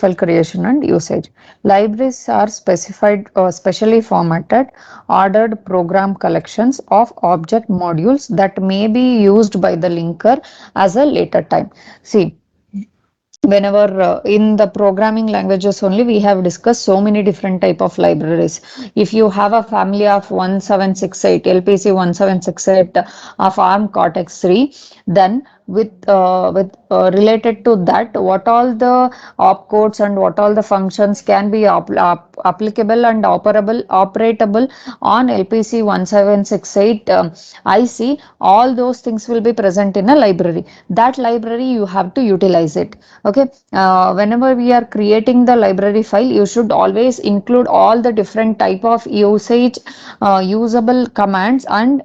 file creation and usage. Libraries are specified or specially formatted, ordered program collections of object modules that may be used by the linker as a later time. See, whenever in the programming languages only we have discussed so many different type of libraries. If you have a family of 1768 LPC 1768 of ARM Cortex 3, then with related to that, what all the opcodes and what all the functions can be applicable and operatable on LPC 1768 IC, all those things will be present in a library. That library you have to utilize it. Okay, whenever we are creating the library file, you should always include all the different type of usage usable commands and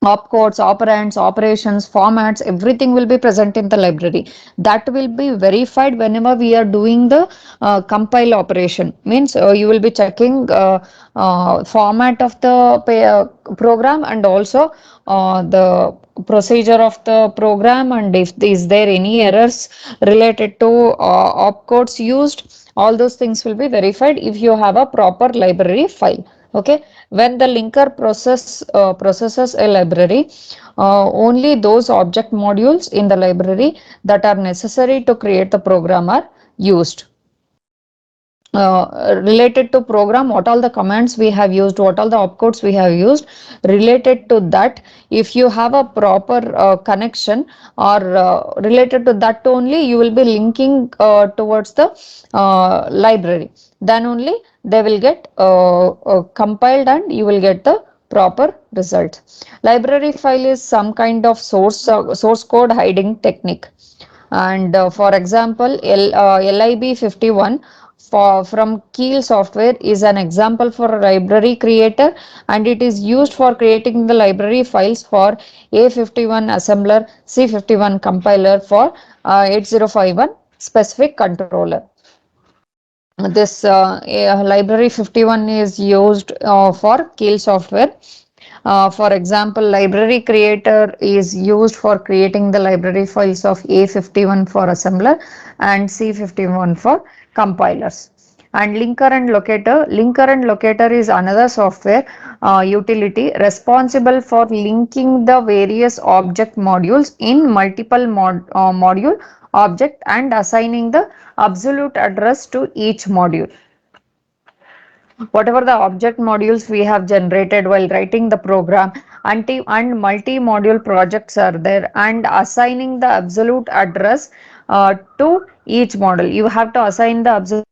opcodes, operands, operations, formats, everything will be present in the library. That will be verified whenever we are doing the compile operation. Means you will be checking format of the program, and also the procedure of the program, and if is there any errors related to opcodes used, all those things will be verified if you have a proper library file. Okay, when the linker processes a library, only those object modules in the library that are necessary to create the program are used. Related to program, what all the commands we have used, what all the opcodes we have used, related to that, if you have a proper connection, or related to that only, you will be linking towards the library. Then only they will get compiled and you will get the proper result. Library file is some kind of source code hiding technique. And for example, LIB 51 from Keel Software is an example for a library creator, and it is used for creating the library files for A51 assembler, C51 compiler for 8051 specific controller. This library 51 is used for Keel Software. For example, library creator is used for creating the library files of A51 for assembler and C51 for compilers. And linker and locator is another software utility responsible for linking the various object modules in multiple module object and assigning the absolute address to each module. Whatever the object modules we have generated while writing the program, and multi-module projects are there, and assigning the absolute address to each model. You have to assign the absolute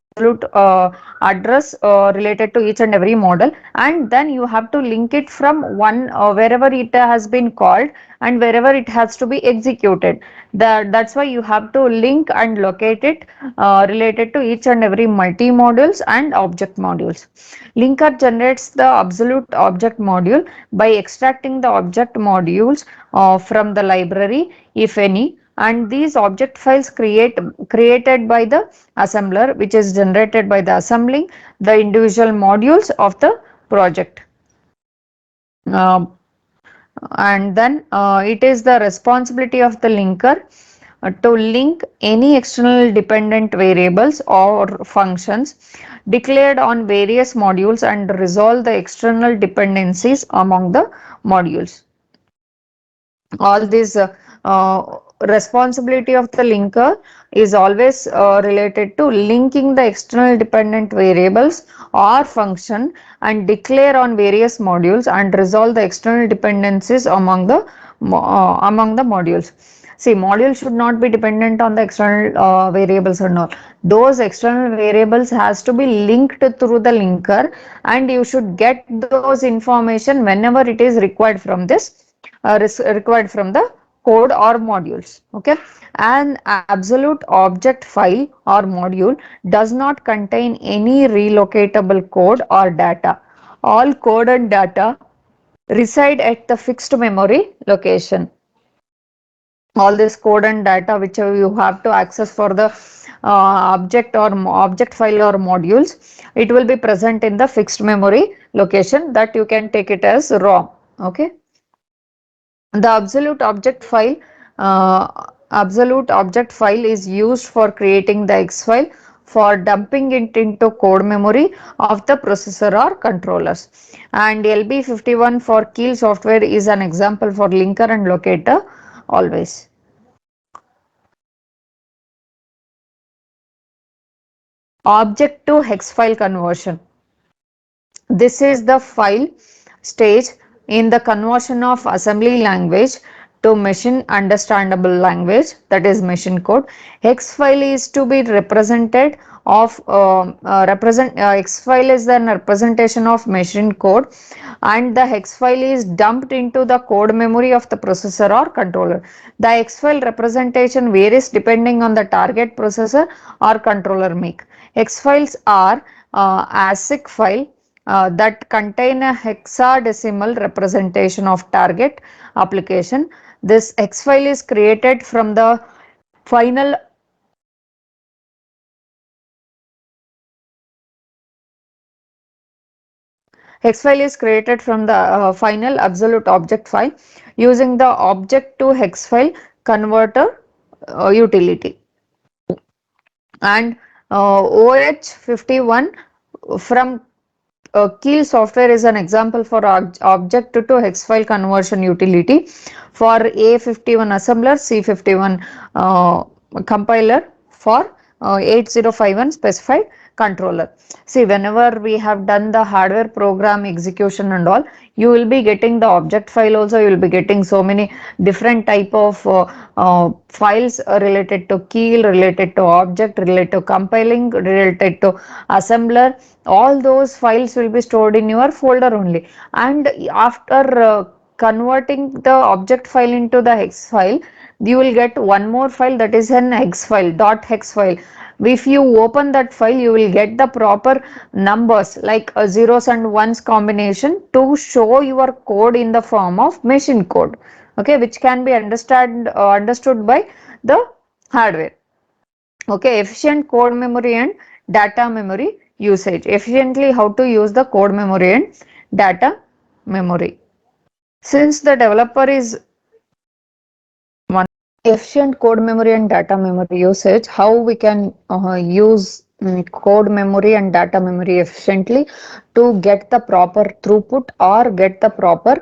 address related to each and every model, and then you have to link it from one wherever it has been called and wherever it has to be executed. That's why you have to link and locate it related to each and every multi modules and object modules. Linker generates the absolute object module by extracting the object modules from the library, if any, and these object files created by the assembler, which is generated by the assembling the individual modules of the project. Uh, and then it is the responsibility of the linker to link any external dependent variables or functions declared on various modules and resolve the external dependencies among the modules. All this responsibility of the linker is always related to linking the external dependent variables or function and declare on various modules and resolve the external dependencies among the modules. See, modules should not be dependent on the external variables and all. Those external variables has to be linked through the linker, and you should get those information whenever it is required from this required from the code or modules. Okay, an absolute object file or module does not contain any relocatable code or data. All code and data reside at the fixed memory location. All this code and data which you have to access for the object file or modules, it will be present in the fixed memory location that you can take it as ROM. Okay, the absolute object file is used for creating the X file for dumping it into code memory of the processor or controllers. And LB51 for Keil software is an example for linker and locator always. Object to hex file conversion. This is the file stage in the conversion of assembly language to machine understandable language, that is machine code. Hex file is to be represented of hex file is the representation of machine code, and the hex file is dumped into the code memory of the processor or controller. The hex file representation varies depending on the target processor or controller make. Hex files are ASIC file that contain a hexadecimal representation of target application. This hex file is created from the final hex file is created from the final absolute object file using the object to hex file converter utility. And OH51 from Keil software is an example for object to hex file conversion utility for A51 assembler, C51 compiler for 8051 specified controller. See, whenever we have done the hardware program execution and all, you will be getting the object file also, you will be getting so many different type of files related to Keil, related to object, related to compiling, related to assembler. All those files will be stored in your folder only, and after converting the object file into the hex file, you will get one more file, that is an hex file, dot hex file. If you open that file, you will get the proper numbers like zeros and ones combination to show your code in the form of machine code, okay, which can be understood by the hardware. Okay, efficient code memory and data memory usage. Efficiently, how to use the code memory and data memory. Since the developer is one efficient code memory and data memory usage, how we can use code memory and data memory efficiently to get the proper throughput or get the proper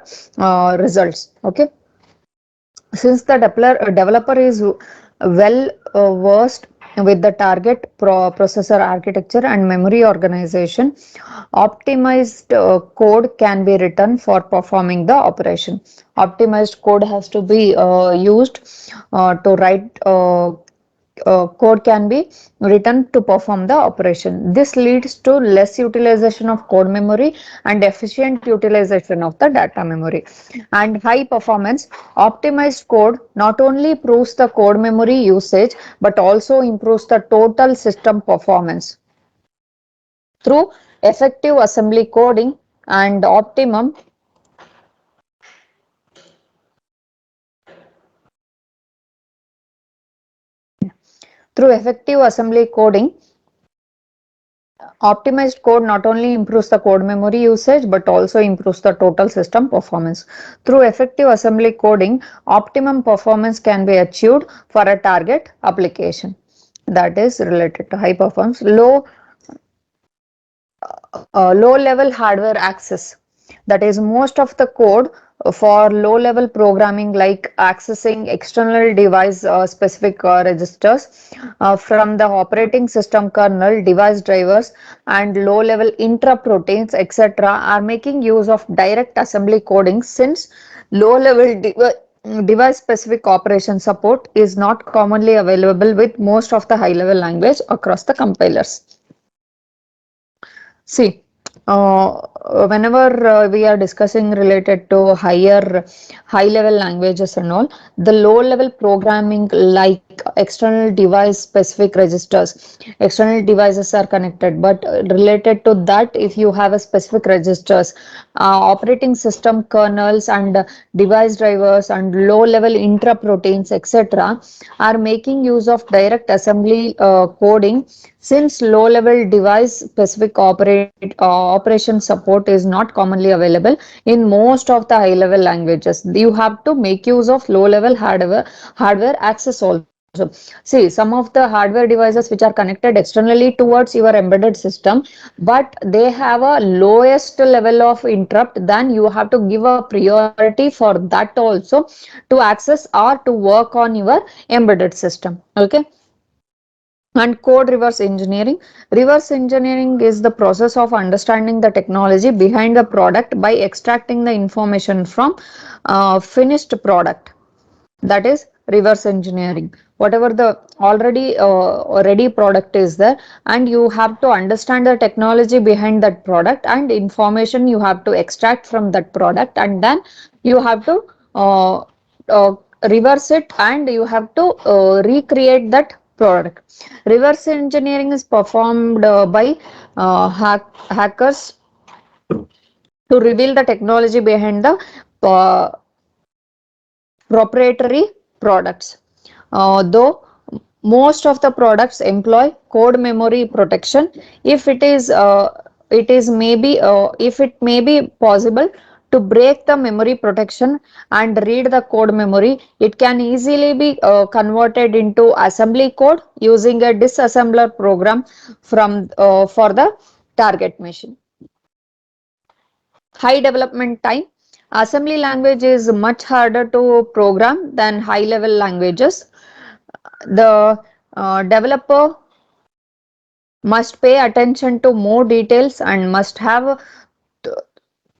results. Okay, since the developer is well versed with the target processor architecture and memory organization, optimized code can be written for performing the operation. Optimized code has to be used to write code can be written to perform the operation. This leads to less utilization of code memory and efficient utilization of the data memory. And high performance optimized code not only improves the code memory usage but also improves the total system performance through effective assembly coding and optimum through effective assembly coding. Optimized code not only improves the code memory usage but also improves the total system performance. Through effective assembly coding, optimum performance can be achieved for a target application that is related to high performance. Low level hardware access, that is most of the code for low level programming like accessing external device specific registers from the operating system kernel, device drivers and low level interrupt routines etc. are making use of direct assembly coding, since low level device specific operation support is not commonly available with most of the high level language across the compilers. See, whenever we are discussing related to high level languages and all, the low level programming like external device specific registers, external devices are connected, but related to that, if you have a specific registers, operating system kernels and device drivers and low level interrupt routines etc. are making use of direct assembly coding, since low level device specific operation support is not commonly available in most of the high level languages. You have to make use of low level hardware access also. See, some of the hardware devices which are connected externally towards your embedded system, but they have a lowest level of interrupt, then you have to give a priority for that also to access or to work on your embedded system. Okay. And code reverse engineering. Reverse engineering is the process of understanding the technology behind the product by extracting the information from finished product. That is reverse engineering. Whatever the already ready product is there, and you have to understand the technology behind that product and information you have to extract from that product, and then you have to uh, uh, reverse it, and you have to recreate that product. Reverse engineering is performed by hackers to reveal the technology behind the uh, proprietary products. Though most of the products employ code memory protection, if it is maybe if it may be possible to break the memory protection and read the code memory, it can easily be converted into assembly code using a disassembler program from for the target machine. High development time. Assembly language is much harder to program than high level languages. The developer must pay attention to more details and must have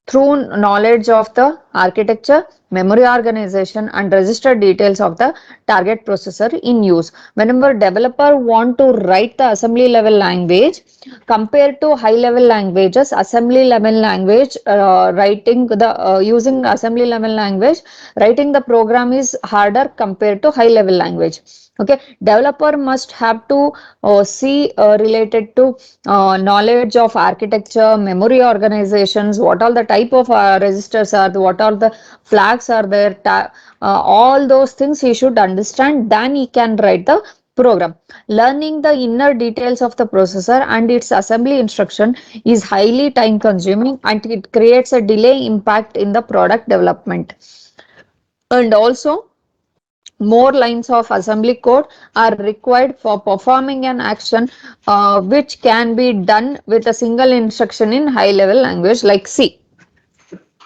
through knowledge of the architecture, memory organization and register details of the target processor in use. Whenever developer want to write the assembly level language compared to high level languages, assembly level language writing the using assembly level language, writing the program is harder compared to high level language. Okay, developer must have to see related to knowledge of architecture, memory organizations, what all the type of registers are, what all the flags are there, all those things he should understand, then he can write the program. Learning the inner details of the processor and its assembly instruction is highly time consuming, and it creates a delay impact in the product development. And also, more lines of assembly code are required for performing an action which can be done with a single instruction in high level language like C.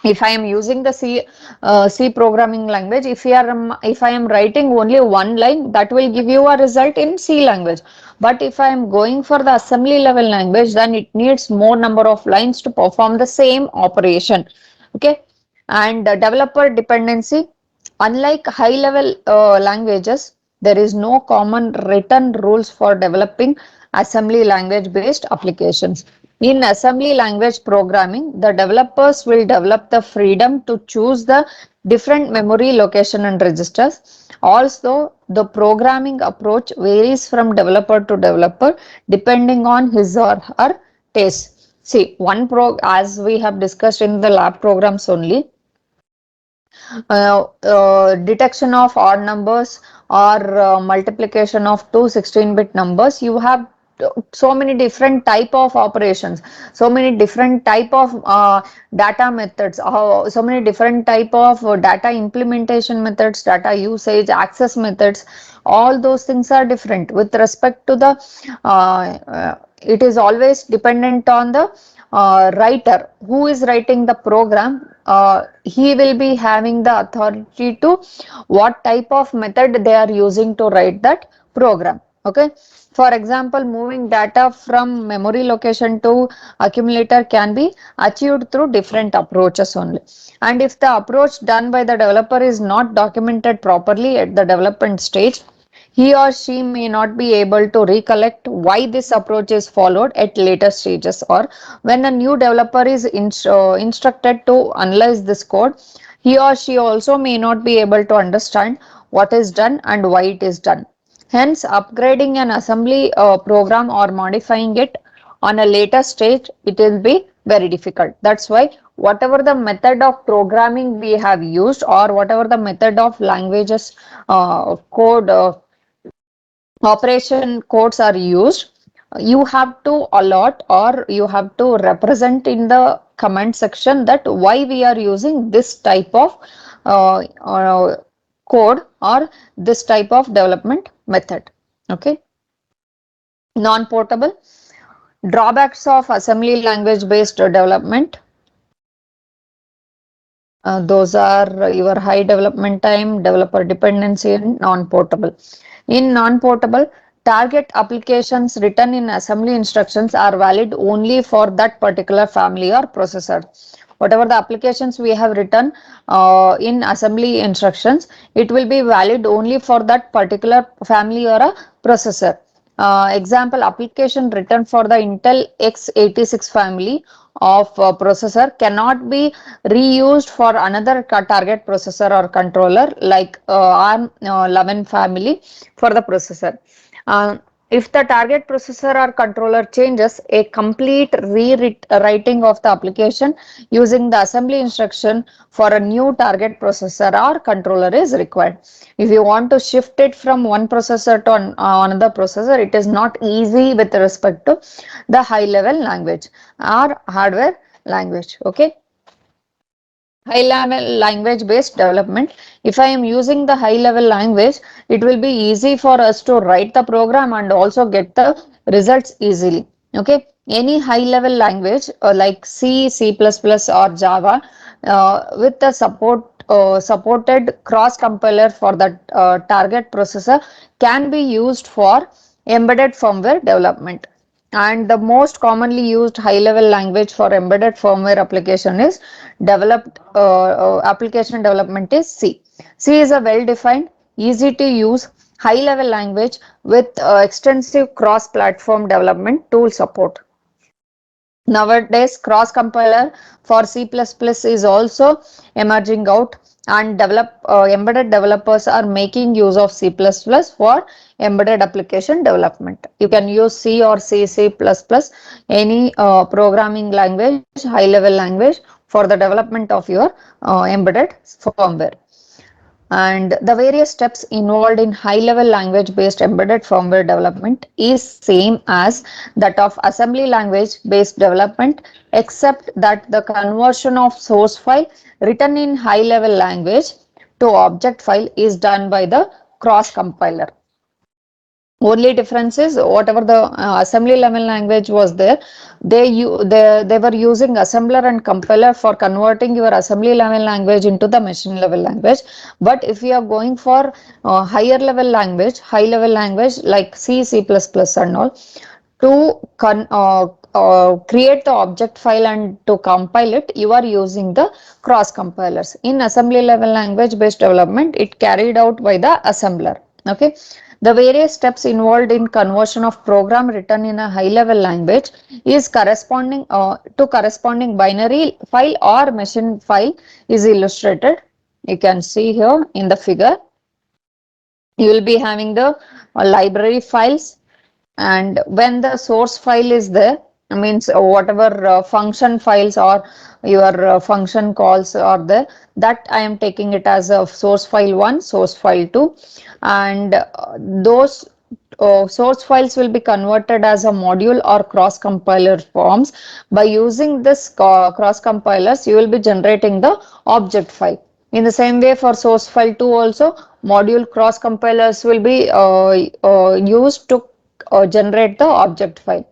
If I am using the C programming language, if I am writing only one line, that will give you a result in C language. But if I am going for the assembly level language, then it needs more number of lines to perform the same operation. Okay. And developer dependency. Unlike high level languages, there is no common written rules for developing assembly language based applications. In assembly language programming, the developers will develop the freedom to choose the different memory location and registers. Also, the programming approach varies from developer to developer depending on his or her taste. See, as we have discussed in the lab programs only, detection of odd numbers or multiplication of two 16-bit numbers, you have so many different type of operations, so many different type of data methods, so many different type of data implementation methods, data usage, access methods. All those things are different with respect to the it is always dependent on the writer who is writing the program. He will be having the authority to what type of method they are using to write that program. Okay. For example, moving data from memory location to accumulator can be achieved through different approaches only. And if the approach done by the developer is not documented properly at the development stage, he or she may not be able to recollect why this approach is followed at later stages, or when a new developer is instructed to analyze this code, he or she also may not be able to understand what is done and why it is done. Hence, upgrading an assembly program or modifying it on a later stage, it will be very difficult. That's why whatever the method of programming we have used, or whatever the method of languages code operation codes are used, you have to allot or you have to represent in the comment section that why we are using this type of uh, uh, code or this type of development method. Okay. Non-portable. Drawbacks of assembly language based development. Those are your high development time, developer dependency, and non-portable. In non-portable, target applications written in assembly instructions are valid only for that particular family or processor. Whatever the applications we have written in assembly instructions, it will be valid only for that particular family or a processor. Example, application written for the Intel x86 family of processor cannot be reused for another target processor or controller like ARM 11 family for the processor. Uh, if the target processor or controller changes, a complete rewriting of the application using the assembly instruction for a new target processor or controller is required. If you want to shift it from one processor to another processor, it is not easy with respect to the high level language or hardware language. Okay. High level language based development. If I am using the high level language, it will be easy for us to write the program and also get the results easily. Okay. Any high level language like C, C++ or Java with the supported cross compiler for the target processor can be used for embedded firmware development. And the most commonly used high level language for embedded firmware application is developed application development is C. C is a well defined, easy to use high level language with extensive cross platform development tool support. Nowadays, cross compiler for C++ is also emerging out, and embedded developers are making use of C++ for embedded application development. You can use C or C, C++, any programming language, high level language for the development of your embedded firmware. And the various steps involved in high level language based embedded firmware development is same as that of assembly language based development, except that the conversion of source file written in high level language to object file is done by the cross compiler. Only difference is whatever the assembly level language was there, they were using assembler and compiler for converting your assembly level language into the machine level language. But if you are going for higher level language, high level language like C, C++ and all, to create the object file and to compile it, you are using the cross compilers. In assembly level language based development, it carried out by the assembler. Okay. The various steps involved in conversion of program written in a high level language is corresponding to corresponding binary file or machine file is illustrated. You can see here in the figure. You will be having the library files, and when the source file is there, means whatever function files or your function calls are there, that I am taking it as a source file 1, source file 2, and those source files will be converted as a module or cross compiler forms. By using this cross compilers, you will be generating the object file. In the same way, for source file 2 also, module cross compilers will be used to generate the object file,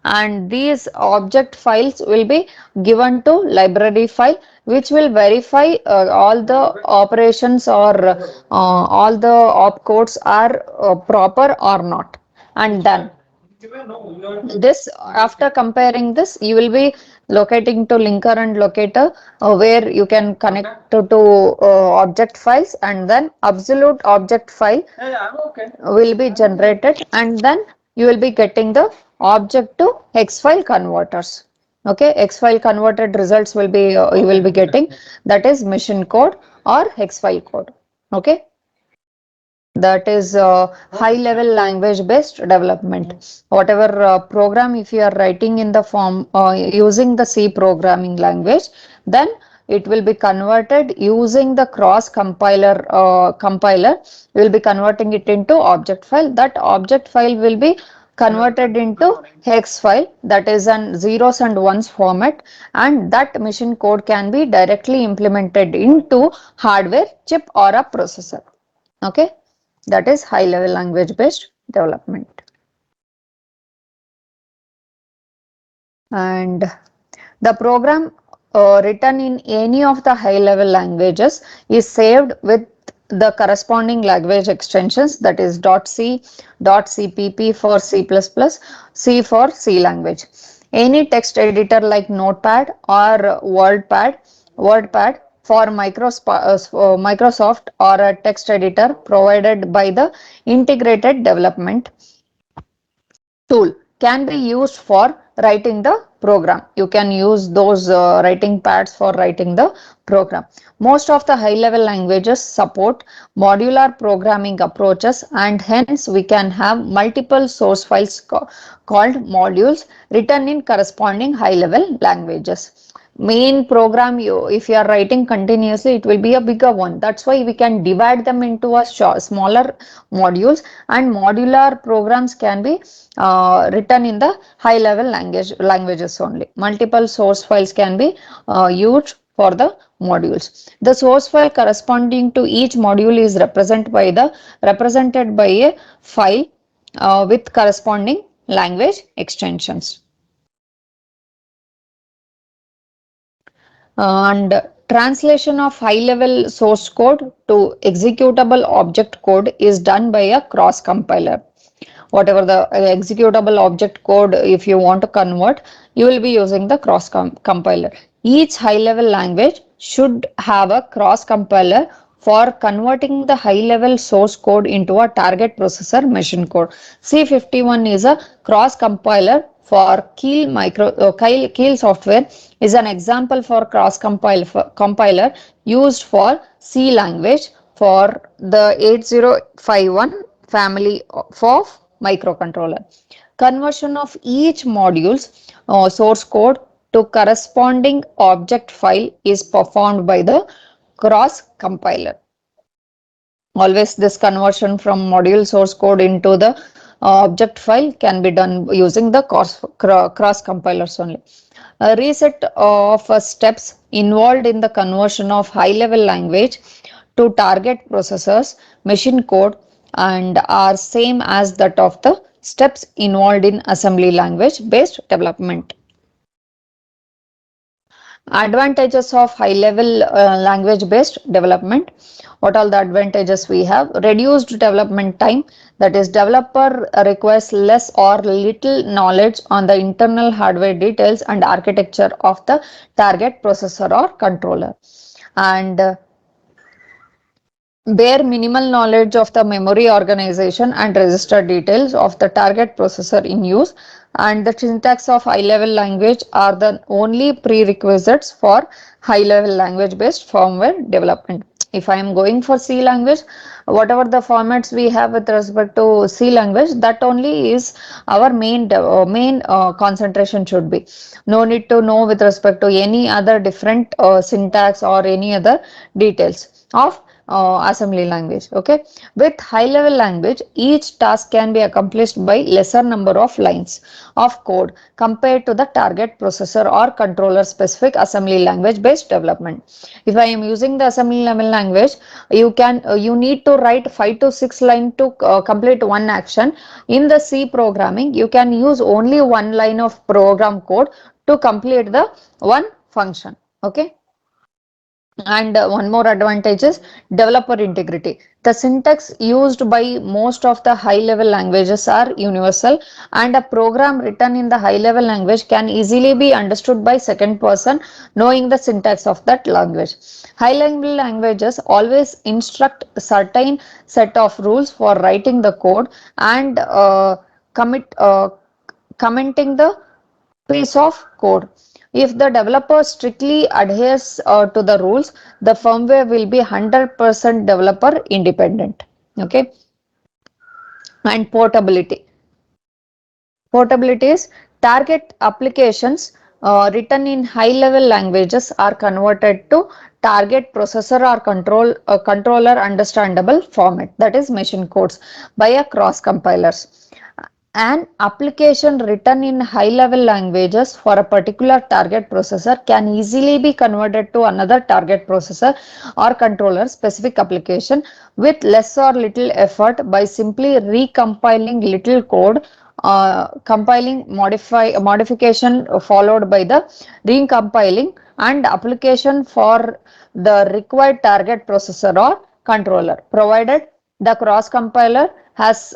and these object files will be given to library file, which will verify all the operations or all the opcodes are proper or not, and done. This, after comparing this, you will be locating to linker and locator where you can connect to object files, and then absolute object file will be generated, and then you will be getting the object to hex file converters. Okay, hex file converted results will be you will be getting, that is machine code or hex file code. Okay. That is high level language based development. Whatever program, if you are writing in the form using the C programming language, then it will be converted using the cross compiler will be converting it into object file. That object file will be converted into hex file, that is an zeros and ones format, and that machine code can be directly implemented into hardware chip or a processor. Okay. that is high level language based development. And the program written in any of the high level languages is saved with the corresponding language extensions, that is .c, .cpp for C++, C for C language. Any text editor like Notepad or WordPad for Microsoft, or a text editor provided by the integrated development tool can be used for writing the program. You can use those writing pads for writing the program. Most of the high level languages support modular programming approaches, and hence we can have multiple source files called modules written in corresponding high level languages. Main program, you if you are writing continuously, it will be a bigger one. That's why we can divide them into a smaller modules, and modular programs can be written in the high level languages only. Multiple source files can be used for the modules. The source file corresponding to each module is represented by a file with corresponding language extensions. And translation of high level source code to executable object code is done by a cross compiler. Whatever the executable object code, if you want to convert, you will be using the cross compiler. Each high level language should have a cross compiler for converting the high level source code into a target processor machine code. C51 is a cross compiler for Keil software is an example for cross compiler used for C language for the 8051 family of microcontroller. Conversion of each module's source code to corresponding object file is performed by the cross compiler. Always this conversion from module source code into the object file can be done using the cross compilers only. A reset of steps involved in the conversion of high level language to target processors machine code and are same as that of the steps involved in assembly language based development. Advantages of high level language based development. What are the advantages we have? Reduced development time, that is developer requires less or little knowledge on the internal hardware details and architecture of the target processor or controller, and bare minimal knowledge of the memory organization and register details of the target processor in use, and the syntax of high level language are the only prerequisites for high level language based firmware development. If I am going for C language, whatever the formats we have with respect to C language, that only is our main concentration should be. No need to know with respect to any other different syntax or any other details of assembly language. Okay, with high level language, each task can be accomplished by lesser number of lines of code compared to the target processor or controller specific assembly language based development. If I am using the assembly level language, you need to write 5 to 6 lines to complete one action. In the C programming, you can use only one line of program code to complete the one function. Okay. And one more advantage is developer integrity. The syntax used by most of the high level languages are universal, and a program written in the high level language can easily be understood by second person knowing the syntax of that language. High level languages always instruct certain set of rules for writing the code and commit commenting the piece of code. If the developer strictly adheres to the rules, the firmware will be 100% developer independent. Okay, and portability. Portability is target applications written in high level languages are converted to target processor or controller understandable format, that is machine codes, by a cross compilers. An application written in high level languages for a particular target processor can easily be converted to another target processor or controller specific application with less or little effort by simply recompiling little code, compiling modification followed by the recompiling and application for the required target processor or controller, provided the cross compiler has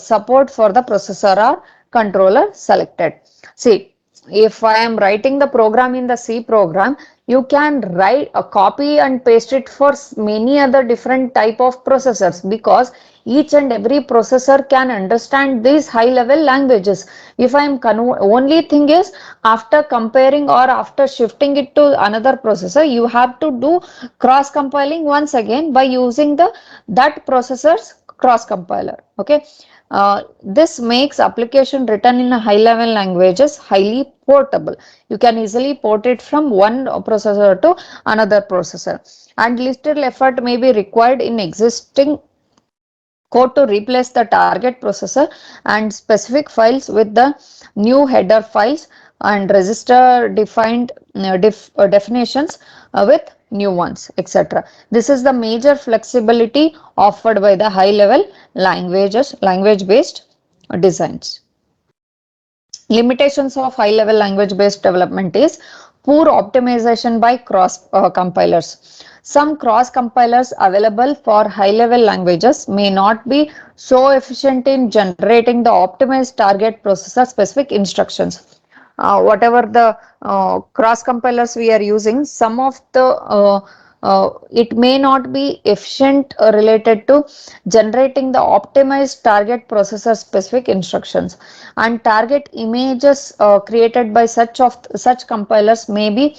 support for the processor or controller selected. See, if I am writing the program in the C program, you can write a copy and paste it for many other different type of processors, because each and every processor can understand these high level languages. If I am only thing is, after comparing or after shifting it to another processor, you have to do cross compiling once again by using the that processor's cross compiler. Okay. This makes application written in a high level languages highly portable. You can easily port it from one processor to another processor, and little effort may be required in existing code to replace the target processor and specific files with the new header files and register defined definitions with new ones, etc. This is the major flexibility offered by the high level language based designs. Limitations of high level language based development is poor optimization by cross compilers. Some cross compilers available for high level languages may not be so efficient in generating the optimized target processor specific instructions. Whatever the cross compilers we are using, some of the it may not be efficient related to generating the optimized target processor specific instructions, and target images created by such compilers may be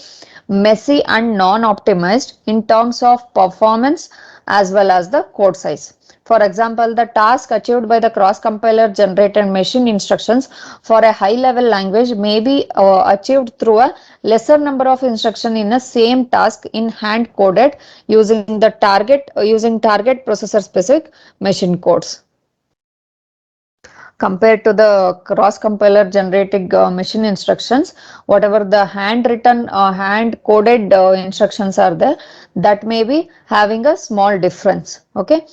messy and non-optimized in terms of performance as well as the code size. For example, the task achieved by the cross-compiler generated machine instructions for a high-level language may be achieved through a lesser number of instructions in a same task in hand-coded using target processor-specific machine codes. Compared to the cross compiler generated machine instructions, whatever the handwritten hand coded instructions are there, that may be having a small difference. Okay,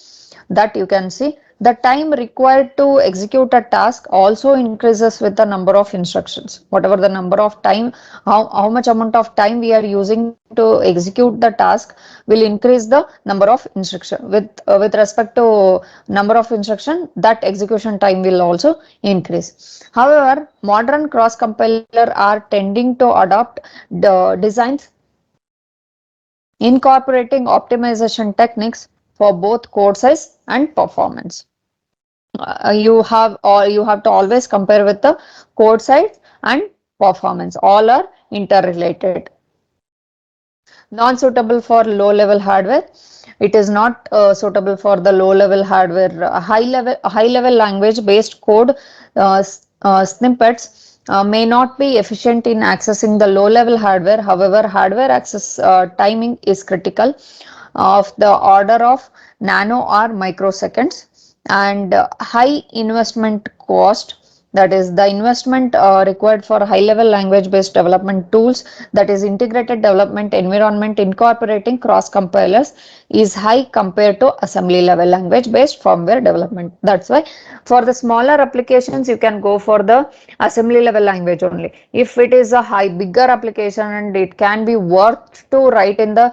that you can see. The time required to execute a task also increases with the number of instructions. Whatever the number of time, how much amount of time we are using to execute the task will increase the number of instruction. With respect to number of instruction, that execution time will also increase. However, modern cross compiler are tending to adopt the designs incorporating optimization techniques for both code size and performance. You have to always compare with the code size and performance. All are interrelated. Non-suitable for low-level hardware. It is not suitable for the low-level hardware. High-level language-based code snippets may not be efficient in accessing the low-level hardware. However, hardware access timing is critical of the order of nano or microseconds, and high investment cost, that is the investment required for high level language based development tools, that is integrated development environment incorporating cross compilers, is high compared to assembly level language based firmware development. That's why for the smaller applications you can go for the assembly level language only. If it is a bigger application and it can be worth to write in the